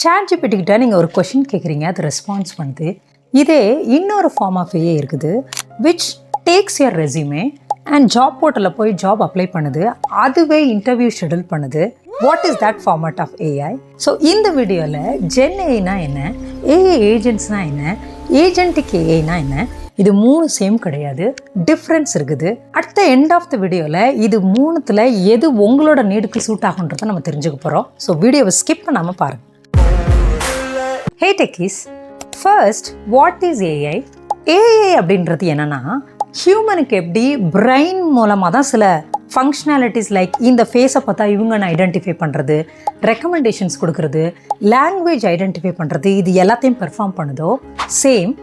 ChatGPT கிட்ட நீங்கள் ஒரு கொஷின் கேட்குறீங்க, அது ரெஸ்பான்ஸ் பண்ணுது. இதே இன்னொரு ஃபார்ம் ஆஃப் ஏஐ இருக்குது, which takes your resume and job போர்ட்டலில் போய் ஜாப் அப்ளை பண்ணுது, அதுவே இன்டர்வியூ ஷெடியூல் பண்ணுது. What is that format of AI? So இந்த வீடியோவில் ஜென் ஏஐனா என்ன, ஏஐ ஏஜென்ட்ஸ்னா என்ன, ஏஜென்டிக் ஏஐனா என்ன, இது மூணு சேம் கிடையாது, டிஃப்ரென்ஸ் இருக்குது. At the end of the வீடியோவில் இது மூணுத்தில் எது உங்களோட நீடுக்கு சூட் ஆகுன்றதை நம்ம தெரிஞ்சுக்க போகிறோம். ஸோ வீடியோவை ஸ்கிப் பண்ணாமல் பாருங்கள். Hey techies, first what is AI? AI அப்படின்றது என்னென்னா, ஹியூமனுக்கு எப்படி பிரெயின் மூலமாக தான் சில ஃபங்க்ஷனாலிட்டிஸ் லைக் இந்த ஃபேஸை பார்த்தா இவங்கன்னு ஐடென்டிஃபை பண்ணுறது, ரெக்கமெண்டேஷன்ஸ் கொடுக்குறது, லாங்குவேஜ் ஐடென்டிஃபை பண்ணுறது, இது எல்லாத்தையும் பெர்ஃபார்ம் பண்ணுதோ, சேம்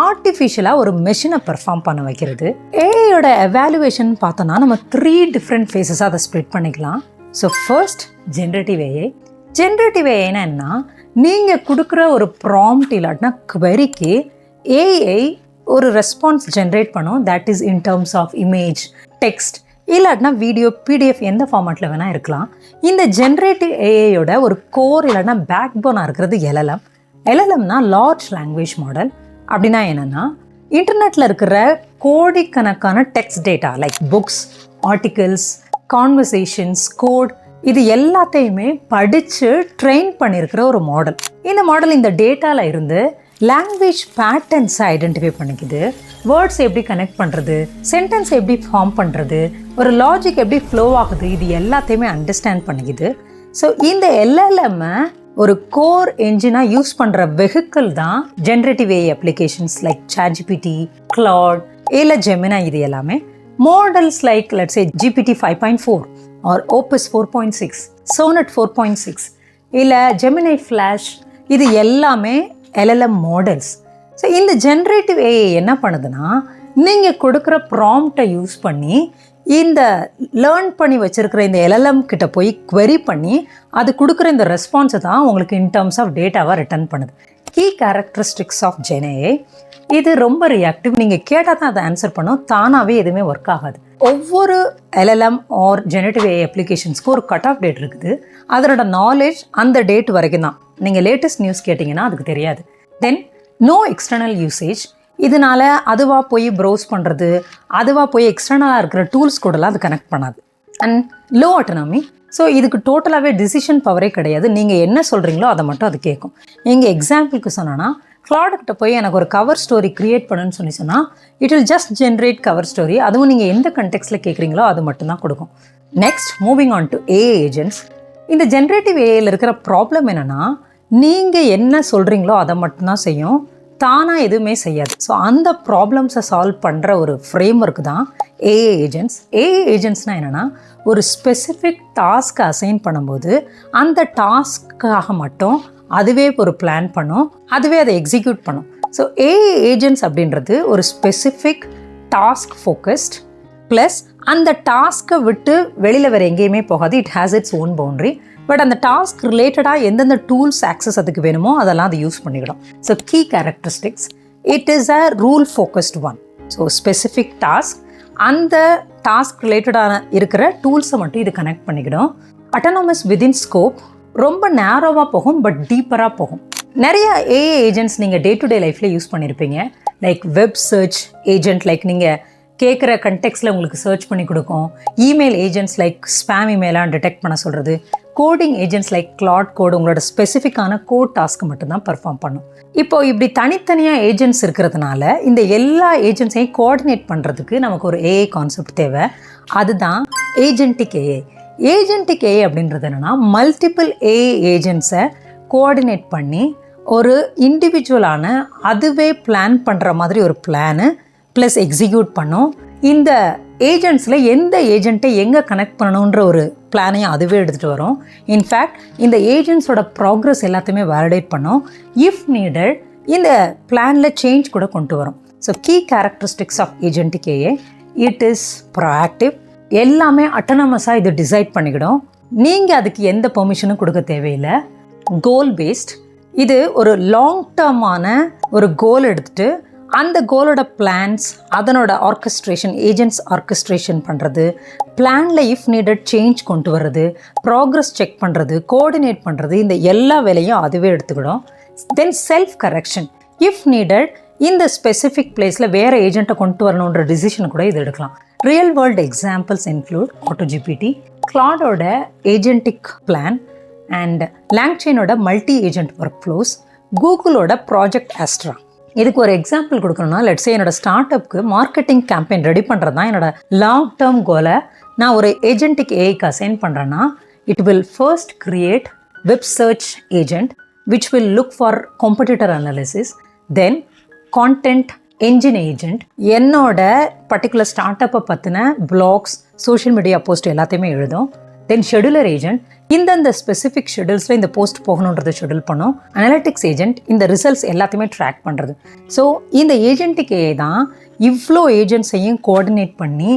ஆர்டிஃபிஷியலாக ஒரு மெஷினை பெர்ஃபார்ம் பண்ண வைக்கிறது. ஏஐயோட எவாலுவேஷன் பார்த்தோன்னா நம்ம 3 டிஃப்ரெண்ட் ஃபேஸஸாக அதை ஸ்ப்ளிட் பண்ணிக்கலாம். So first generative AI. Generative ஏஐனா என்ன, நீங்கள் கொடுக்குற ஒரு ப்ராம்ப்ட் இல்லாட்டினா queryக்கு ஏஐ ஒரு ரெஸ்பான்ஸ் ஜென்ரேட் பண்ணும். That is in terms of image, text, இல்லாட்டினா வீடியோ, பிடிஎஃப், எந்த ஃபார்மேட்டில் வேணால் இருக்கலாம். இந்த ஜென்ரேட்டிவ் ஏஐயோட ஒரு கோர் இல்லாட்டினா பேக் போனாக இருக்கிறது எல்எல்எம். எல்எல்எம்னா லார்ஜ் லாங்குவேஜ் மாடல். அப்படின்னா என்னென்னா, இன்டர்நெட்டில் இருக்கிற கோடிக்கணக்கான text data like books, articles, conversations, code, இது எல்லாத்தையுமே படித்து ட்ரெயின் பண்ணியிருக்கிற ஒரு மாடல். இந்த மாடல் இந்த டேட்டாவில் இருந்து லாங்குவேஜ் பேட்டர்ன்ஸை ஐடென்டிஃபை பண்ணிக்குது. வேர்ட்ஸ் எப்படி கனெக்ட் பண்ணுறது, சென்டென்ஸ் எப்படி ஃபார்ம் பண்ணுறது, ஒரு லாஜிக் எப்படி ஃப்ளோ ஆகுது, இது எல்லாத்தையுமே அண்டர்ஸ்டாண்ட் பண்ணிக்குது. ஸோ இந்த எல்எல்எம்மை ஒரு கோர் என்ஜினாக யூஸ் பண்ணுற வெஹிக்கிள் தான் generative AI applications like ChatGPT, Claude, இல்லை Gemini. இது எல்லாமே models like let's say GPT 5.4 or Opus 4.6, Sonnet 4.6, இல்லை Gemini Flash, இது எல்லாமே எல்எல்எம் மாடல்ஸ். ஸோ இந்த ஜென்ரேட்டிவ் ஏஐ என்ன பண்ணுதுன்னா, நீங்கள் கொடுக்குற ப்ராம்ப்டை யூஸ் பண்ணி இந்த லேர்ன் பண்ணி வச்சுருக்கிற இந்த எல்எல்எம் கிட்ட போய் query பண்ணி அது கொடுக்குற இந்த ரெஸ்பான்ஸை தான் உங்களுக்கு இன் டர்ம்ஸ் ஆஃப் டேட்டாவாக ரிட்டர்ன் பண்ணுது. Key characteristics of Gen AI, இது ரொம்ப ரியாக்டிவ். நீங்கள் கேட்டால் தான் அதை ஆன்சர் பண்ணும், தானாகவே எதுவுமே ஒர்க் ஆகாது. ஒவ்வொரு எல்எல்எம் ஆர் ஜெனரேட்டிவ் ஏஐ அப்ளிகேஷன்ஸ்க்கு ஒரு கட் ஆஃப் டேட் இருக்குது. அதோட நாலேஜ் அந்த டேட் வரைக்கும் தான். நீங்கள் லேட்டஸ்ட் நியூஸ் கேட்டிங்கன்னா அதுக்கு தெரியாது. Then no external usage. இதனால் அதுவாக போய் ப்ரௌஸ் பண்ணுறது, அதுவாக போய் எக்ஸ்டர்னலாக இருக்கிற டூல்ஸ் கூடலாம் அது கனெக்ட் பண்ணாது. And low autonomy. ஸோ இதுக்கு டோட்டலாகவே டிசிஷன் பவரே கிடையாது. நீங்கள் என்ன சொல்கிறீங்களோ அதை மட்டும் அது கேட்கும். நீங்கள் எக்ஸாம்பிளுக்கு சொன்னோன்னா, கிளாடுக்கிட்ட போய் எனக்கு ஒரு கவர் ஸ்டோரி க்ரியேட் பண்ணுன்னு சொன்னால் it will just generate cover story. அதுவும் நீங்கள் எந்த கண்டெக்ஸ்டில் கேட்குறீங்களோ அது மட்டும்தான் கொடுக்கும். Next moving on to AI agents. இந்த ஜென்ரேட்டிவ் ஏஐயில் இருக்கிற ப்ராப்ளம் என்னென்னா, நீங்கள் என்ன சொல்கிறீங்களோ அதை மட்டும்தான் செய்யும், தானாக எதுவுமே செய்யாது. ஸோ அந்த ப்ராப்ளம்ஸை சால்வ் பண்ணுற ஒரு ஃப்ரேம் ஒர்க் தான் ஏஐ ஏஜென்ட்ஸ். ஏஐ ஏஜென்ட்ஸ்னால் என்னென்னா, ஒரு ஸ்பெசிஃபிக் டாஸ்க்கை அசைன் பண்ணும்போது அந்த டாஸ்க்காக மட்டும் அதுவே ஒரு பிளான் பண்ணும், அதுவே அதை எக்ஸிக்யூட் பண்ணும். ஸோ ஏஐ ஏஜென்ட்ஸ் அப்படின்றது ஒரு ஸ்பெசிஃபிக் டாஸ்க் ஃபோக்கஸ்ட் ப்ளஸ் அந்த டாஸ்க்கை விட்டு வெளியில் வேறு எங்கேயுமே போகாது. It has its own boundary. But அந்த டாஸ்க் ரிலேட்டடாக எந்தெந்த டூல்ஸ் ஆக்சஸ் அதுக்கு வேணுமோ அதெல்லாம் அது யூஸ் பண்ணிக்கிடும். So key characteristics, it is a rule focused one. So specific task, அந்த டாஸ்க் ரிலேட்டடான இருக்கிற டூல்ஸை மட்டும் இது கனெக்ட் பண்ணிக்கிடும். அட்டானமஸ் விதின் ஸ்கோப், ரொம்ப நேரோவாக போகும் பட் டீப்பராக போகும். நிறைய ஏஐ ஏஜென்ட்ஸ் நீங்கள் டே டு டே லைஃப்பில் யூஸ் பண்ணியிருப்பீங்க. Like web search agent, like நீங்கள் கேட்குற கண்டெக்ஸ்டில் உங்களுக்கு சர்ச் பண்ணி கொடுக்கும். இமெயில் ஏஜென்ட்ஸ் லைக் ஸ்பேம் இமெயிலாக டிடெக்ட் பண்ண சொல்கிறது. Coding agents like Claude code உங்களோட ஸ்பெசிஃபிக்கான கோட் டாஸ்க்கு மட்டும்தான் பெர்ஃபார்ம் பண்ணும். இப்போ இப்படி தனித்தனியாக ஏஜென்ட்ஸ் இருக்கிறதுனால இந்த எல்லா ஏஜென்ட்ஸையும் கோஆர்டினேட் பண்ணுறதுக்கு நமக்கு ஒரு ஏஐ கான்செப்ட் தேவை. அதுதான் ஏஜென்டிக் ஏஐ. ஏஜென்டிக் ஏஐ அப்படின்றது என்னென்னா, மல்டிபிள் ஏஐ ஏஜென்ட்ஸை கோஆர்டினேட் பண்ணி ஒரு இண்டிவிஜுவலான அதுவே பிளான் பண்ணுற மாதிரி ஒரு பிளானு ப்ளஸ் எக்ஸிக்யூட் பண்ணும். இந்த ஏஜென்ட்ஸில் எந்த ஏஜென்ட்டை எங்கே கனெக்ட் பண்ணணுன்ற ஒரு பிளானையும் அதுவே எடுத்துகிட்டு வரும். இன்ஃபேக்ட் இந்த ஏஜென்ட்ஸோட ப்ராக்ரஸ் எல்லாத்தையுமே வேலிடேட் பண்ணும். இஃப் நீடட் இந்த பிளானில் சேஞ்ச் கூட கொண்டு வரும். So key characteristics of agentic AI, it is proactive. எல்லாமே அட்டானமஸாக இது டிசைட் பண்ணிக்கிடும். நீங்கள் அதுக்கு எந்த பெர்மிஷனும் கொடுக்க தேவையில்லை. கோல் பேஸ்ட், இது ஒரு லாங் டேர்மான ஒரு கோல் எடுத்துகிட்டு அந்த கோலோட பிளான்ஸ், அதனோட ஆர்கஸ்ட்ரேஷன், ஏஜென்ட்ஸ் ஆர்கஸ்ட்ரேஷன் பண்ணுறது, பிளானில் இஃப் நீடட் சேஞ்ச் கொண்டு வர்றது, ப்ராக்ரஸ் செக் பண்ணுறது, கோஆர்டினேட் பண்ணுறது, இந்த எல்லா வேலையும் அதுவே எடுத்துக்கிடும். Then self correction, if needed இந்த ஸ்பெசிஃபிக் பிளேஸில் வேறு ஏஜென்ட்டை கொண்டு வரணுன்ற டிசிஷன் கூட இது எடுக்கலாம். Real world examples include AutoGPT, கிளாடோட ஏஜென்டிக் பிளான் அண்ட் லாங்செயினோட மல்டி ஏஜென்ட் ஒர்க் ஃப்ளோஸ், கூகுளோட ப்ராஜெக்ட் ஆஸ்ட்ரா. இதுக்கு ஒரு எக்ஸாம்பிள் கொடுக்கணும்னா, லெட்ஸே என்னோட ஸ்டார்ட் அப்க்கு மார்க்கெட்டிங் கேம்பெயின் ரெடி பண்ணுறது தான் என்னோட லாங் டேர்ம் கோலை நான் ஒரு ஏஜென்டிக் ஏஐக்கு அசைன் பண்ணுறேன்னா, it will first create web search agent which will look for competitor analysis, then content engine agent, என்னோட பர்டிகுலர் ஸ்டார்ட் அப்பை பற்றின பிளாக்ஸ், சோஷியல் மீடியா போஸ்ட் எல்லாத்தையுமே எழுதும். தென் ஷெடியூலர் ஏஜென்ட் இந்தந்த ஸ்பெசிஃபிக் ஷெடியூல்ஸில் இந்த போஸ்ட் போகணுன்றதை ஷெடியூல் பண்ணும். அனலிட்டிக்ஸ் ஏஜென்ட் இந்த results எல்லாத்தையுமே track பண்ணுறது. ஸோ இந்த ஏஜென்ட்டுக்கு ஏஐ தான் இவ்வளோ ஏஜென்ட்ஸையும் கோஆர்டினேட் பண்ணி,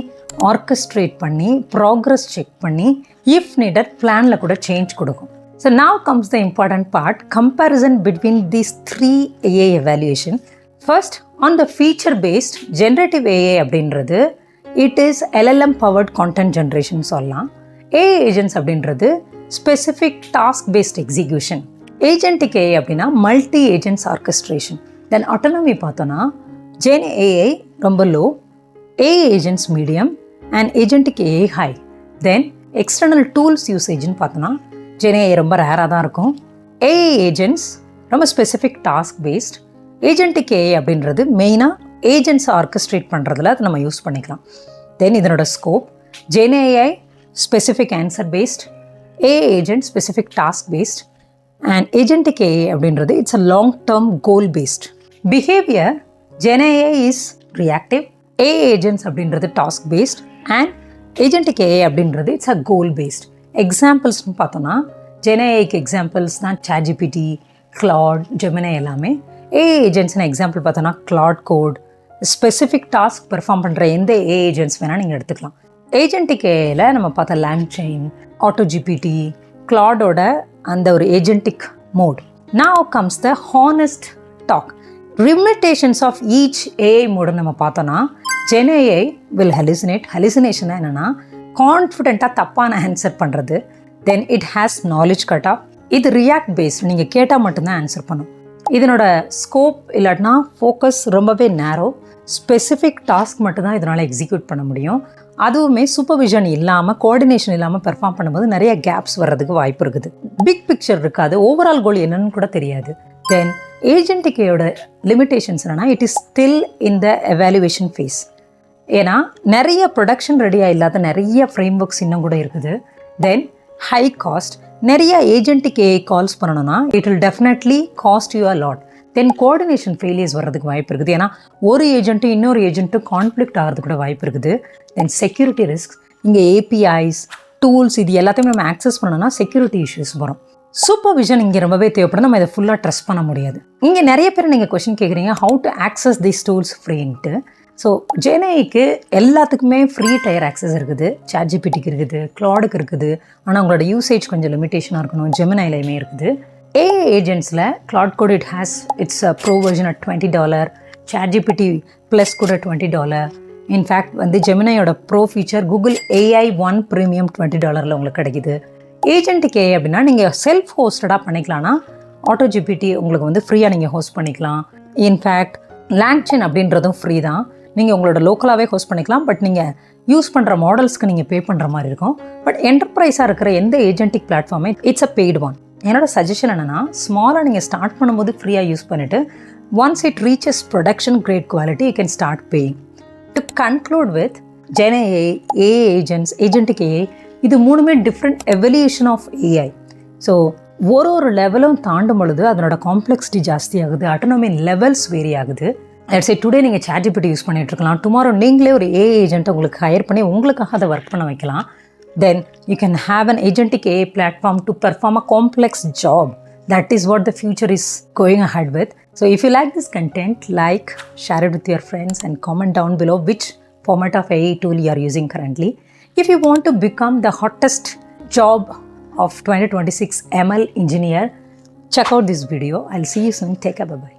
ஆர்கஸ்ட்ரேட் பண்ணி, ப்ராக்ரஸ் செக் பண்ணி, இஃப் நீடட் பிளானில் கூட சேஞ்ச் கொடுக்கும். So now comes the important part, comparison between these three AI evaluation. First, on the feature based generative AI அப்படின்றது it is LLM powered content generation சொல்லலாம். AI agents அப்படின்றது specific task based execution. Agentic AI அப்படின்னா multi agents orchestration. Then autonomy பார்த்தோன்னா Gen AI ரொம்ப low, AI agents medium and agentic AI high. Then external tools usageன்னு பார்த்தோன்னா Gen AI ரொம்ப ரேராக தான் இருக்கும். AI ஏஜென்ட்ஸ் ரொம்ப specific task based. Agentic AI அப்படின்றது மெயினாக ஏஜென்ட்ஸை ஆர்கஸ்ட்ரேட் பண்ணுறதுல அதை நம்ம யூஸ் பண்ணிக்கலாம். தென் இதனோட scope Gen AI specific answer based, AI agent specific task based and agentic AI அப்படின்றது it's a long term goal based. Behaviour Gen AI is reactive, AI agents அப்படின்றது task based and agentic AI அப்படின்றது it's a goal based. எக்ஸாம்பிள்ஸ்னு பார்த்தோன்னா Gen AIக்கு examples தான் ChatGPT, Claude, Gemini எல்லாமே. AI ஏஜென்ட்ஸ்னு example பார்த்தோன்னா Claude code, specific task perform பண்ணுற எந்த AI ஏஜென்ட்ஸ் வேணால் நீங்கள் எடுத்துக்கலாம். ஏஜென்டிக் ஏஐயில் நம்ம பார்த்த லாங்செயின், ஆட்டோஜிபிடி, Claudeோட அந்த ஒரு agentic mode. Now comes the honest talk. Limitations of each AI mode நம்ம பார்த்தோன்னா Gen AI will hallucinate. Hallucination என்னென்னா கான்ஃபிடென்ட்டாக தப்பான ஆன்சர் பண்ணுறது. Then it has knowledge cut off. இது ரியாக்ட் பேஸ்ட், நீங்கள் கேட்டால் மட்டும்தான் ஆன்சர் பண்ணும். இதனோட ஸ்கோப் இல்லாட்டினா ஃபோக்கஸ் ரொம்பவே நேரோ, ஸ்பெசிஃபிக் டாஸ்க் மட்டும்தான் இதனால் எக்ஸிக்யூட் பண்ண முடியும். அதுவுமே சூப்பர்விஷன் இல்லாமல், கோஆர்டினேஷன் இல்லாமல் பெர்ஃபார்ம் பண்ணும்போது நிறைய கேப்ஸ் வர்றதுக்கு வாய்ப்பு இருக்குது. பிக் பிக்சர் இருக்காது, ஓவரால் கோல் என்னன்னு கூட தெரியாது. தென் ஏஜென்டிக் ஏஐயோட லிமிடேஷன்ஸ் என்னென்னா, it is still in the evaluation phase. ஏன்னா நிறைய ப்ரொடக்ஷன் ரெடியாக இல்லாத நிறைய ஃப்ரேம் ஒர்க்ஸ் இன்னும் கூட இருக்குது. தென் ஹை காஸ்ட், நிறைய ஏஜென்டிக் ஏஐ கால்ஸ் பண்ணணும்னா it will definitely cost you a lot. Then coordination failures வர்றதுக்கு வாய்ப்பு இருக்குது. ஏன்னா ஒரு ஏஜென்ட்டும் இன்னொரு ஏஜென்ட்டும் கான்ஃப்ளிக்ட் ஆகிறதுக்கு கூட வாய்ப்பு இருக்குது. தென் செக்யூரிட்டி ரிஸ்க், இங்கே ஏபிஐஸ், டூல்ஸ் இது எல்லாத்தையுமே நம்ம ஆக்சஸ் பண்ணணும்னா செக்யூரிட்டி இஷ்யூஸ் வரும். சூப்பர்விஷன் இங்கே ரொம்பவே தேவைப்படும். நம்ம இதை ஃபுல்லாக ட்ரஸ்ட் பண்ண முடியாது. இங்கே நிறைய பேர் நீங்கள் கொஸ்டின் கேட்குறீங்க, how to access these tools ஃப்ரீன்ட்டு. ஸோ Gen AIக்கு எல்லாத்துக்குமே ஃப்ரீ டயர் ஆக்சஸ் இருக்குது. ChatGPTக்கு இருக்குது, Claudeக்கு இருக்குது. ஆனால் உங்களோட யூசேஜ் கொஞ்சம் லிமிட்டேஷனாக இருக்கணும். Geminiலையுமே இருக்குது. AI ஏஜென்ட்ஸில் Claude code it has its pro version at $20, ChatGPT plus கூட $20. இன்ஃபேக்ட் Geminiயோட pro feature Google AI 1 premium $20 உங்களுக்கு கிடைக்குது. ஏஜென்டிக் AI அப்படின்னா நீங்கள் செல்ஃப் ஹோஸ்டடாக பண்ணிக்கலாம்னா ஆட்டோஜிபிடி உங்களுக்கு ஃப்ரீயாக நீங்கள் ஹோஸ்ட் பண்ணிக்கலாம். இன்ஃபேக்ட் லாங்செயின் அப்படின்றதும் ஃப்ரீ தான். நீங்கள் உங்களோட லோக்கலாகவே ஹோஸ்ட் பண்ணிக்கலாம். பட் நீங்கள் யூஸ் பண்ணுற மாடல்ஸ்க்கு நீங்கள் பே பண்ணுற மாதிரி இருக்கும். பட் என்டர்பிரைஸாக இருக்கிற எந்த ஏஜென்டிக் பிளாட்ஃபார்மே இட்ஸ் அ பெய்டு ஒன். என்னோட சஜஷன் என்னென்னா, ஸ்மாலாக நீங்கள் ஸ்டார்ட் பண்ணும்போது ஃப்ரீயாக யூஸ் பண்ணிவிட்டு once it reaches production grade quality you can start paying. To conclude with Gen AI, AI agents, agentic AI இது மூணுமே different evolution of AI. So ஒரு லெவலும் தாண்டும் பொழுது அதனோட காம்ப்ளெக்சிட்டி ஜாஸ்தி ஆகுது, ஆட்டோனமி லெவல்ஸ் வேரி ஆகுது. லெட்ஸ் சே டுடே நீங்கள் ChatGPT யூஸ் பண்ணிட்டு இருக்கலாம், டுமாரோ நீங்களே ஒரு AI ஏஜென்ட்டை உங்களுக்கு ஹையர் பண்ணி உங்களுக்காக அதை ஒர்க் பண்ண வைக்கலாம். Then you can have an agentic AI platform to perform a complex job. That is what the future is going ahead with. So if you like this content, like, share it with your friends and comment down below which format of AI tool you are using currently. If you want to become the hottest job of 2026 ML engineer, check out this video. I'll see you soon. Take care. Bye-bye.